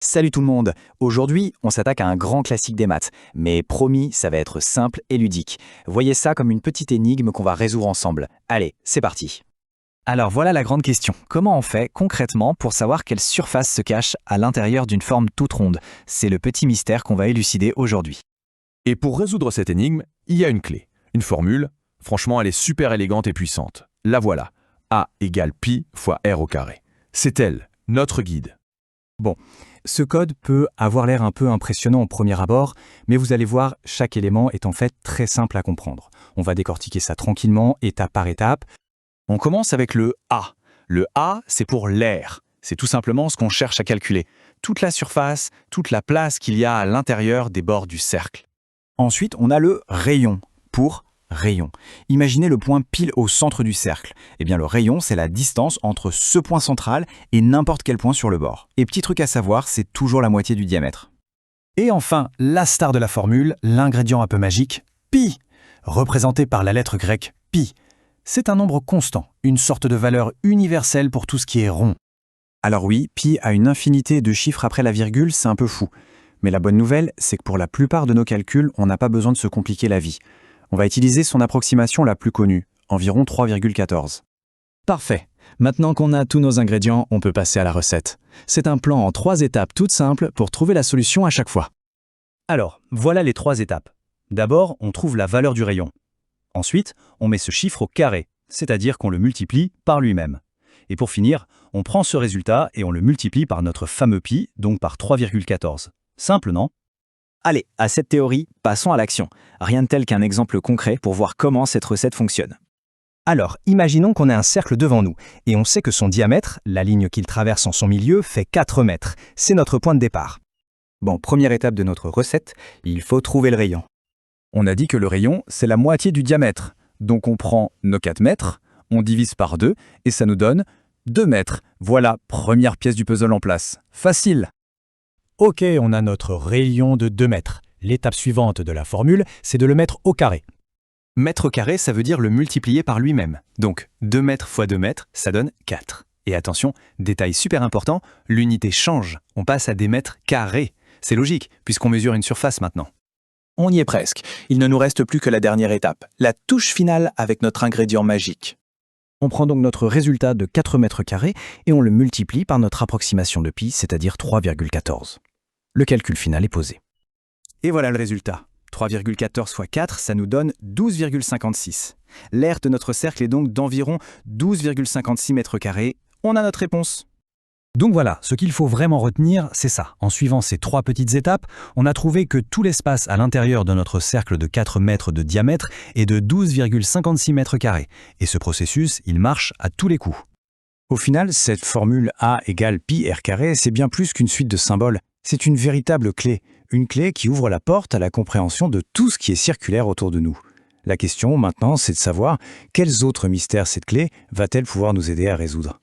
Salut tout le monde. Aujourd'hui, on s'attaque à un grand classique des maths, mais promis, ça va être simple et ludique. Voyez ça comme une petite énigme qu'on va résoudre ensemble. Allez, c'est parti. Alors voilà la grande question. Comment on fait concrètement pour savoir quelle surface se cache à l'intérieur d'une forme toute ronde? C'est le petit mystère qu'on va élucider aujourd'hui. Et pour résoudre cette énigme, il y a une clé, une formule. Franchement, elle est super élégante et puissante. La voilà. A égale pi fois r au carré. C'est elle, notre guide. Ce code peut avoir l'air un peu impressionnant au premier abord, mais vous allez voir, chaque élément est en fait très simple à comprendre. On va décortiquer ça tranquillement, étape par étape. On commence avec le A. Le A, c'est pour l'air. C'est tout simplement ce qu'on cherche à calculer. Toute la surface, toute la place qu'il y a à l'intérieur des bords du cercle. Ensuite, on a le rayon, pour rayon. Imaginez le point pile au centre du cercle. Eh bien, le rayon, c'est la distance entre ce point central et n'importe quel point sur le bord. Et petit truc à savoir, c'est toujours la moitié du diamètre. Et enfin, la star de la formule, l'ingrédient un peu magique, pi, représenté par la lettre grecque pi. C'est un nombre constant, une sorte de valeur universelle pour tout ce qui est rond. Alors oui, pi a une infinité de chiffres après la virgule, c'est un peu fou. Mais la bonne nouvelle, c'est que pour la plupart de nos calculs, on n'a pas besoin de se compliquer la vie. On va utiliser son approximation la plus connue, environ 3,14. Parfait. Maintenant qu'on a tous nos ingrédients, on peut passer à la recette. C'est un plan en 3 étapes toutes simples pour trouver la solution à chaque fois. Alors, voilà les 3 étapes. D'abord, on trouve la valeur du rayon. Ensuite, on met ce chiffre au carré, c'est-à-dire qu'on le multiplie par lui-même. Et pour finir, on prend ce résultat et on le multiplie par notre fameux pi, donc par 3,14. Simple, non? Allez, à cette théorie, passons à l'action. Rien de tel qu'un exemple concret pour voir comment cette recette fonctionne. Alors, imaginons qu'on ait un cercle devant nous, et on sait que son diamètre, la ligne qu'il traverse en son milieu, fait 4 mètres. C'est notre point de départ. Bon, première étape de notre recette, il faut trouver le rayon. On a dit que le rayon, c'est la moitié du diamètre. Donc on prend nos 4 mètres, on divise par 2, et ça nous donne 2 mètres. Voilà, première pièce du puzzle en place. Facile! Ok, on a notre rayon de 2 mètres. L'étape suivante de la formule, c'est de le mettre au carré. Mètre au carré, ça veut dire le multiplier par lui-même. Donc 2 mètres fois 2 mètres, ça donne 4. Et attention, détail super important, l'unité change. On passe à des mètres carrés. C'est logique, puisqu'on mesure une surface maintenant. On y est presque. Il ne nous reste plus que la dernière étape, la touche finale avec notre ingrédient magique. On prend donc notre résultat de 4 mètres carrés et on le multiplie par notre approximation de pi, c'est-à-dire 3,14. Le calcul final est posé. Et voilà le résultat. 3,14 fois 4, ça nous donne 12,56. L'aire de notre cercle est donc d'environ 12,56 mètres carrés. On a notre réponse. Donc voilà, ce qu'il faut vraiment retenir, c'est ça. En suivant ces 3 petites étapes, on a trouvé que tout l'espace à l'intérieur de notre cercle de 4 mètres de diamètre est de 12,56 mètres carrés. Et ce processus, il marche à tous les coups. Au final, cette formule A égale pi r carré, c'est bien plus qu'une suite de symboles. C'est une véritable clé. Une clé qui ouvre la porte à la compréhension de tout ce qui est circulaire autour de nous. La question maintenant, c'est de savoir quels autres mystères cette clé va-t-elle pouvoir nous aider à résoudre.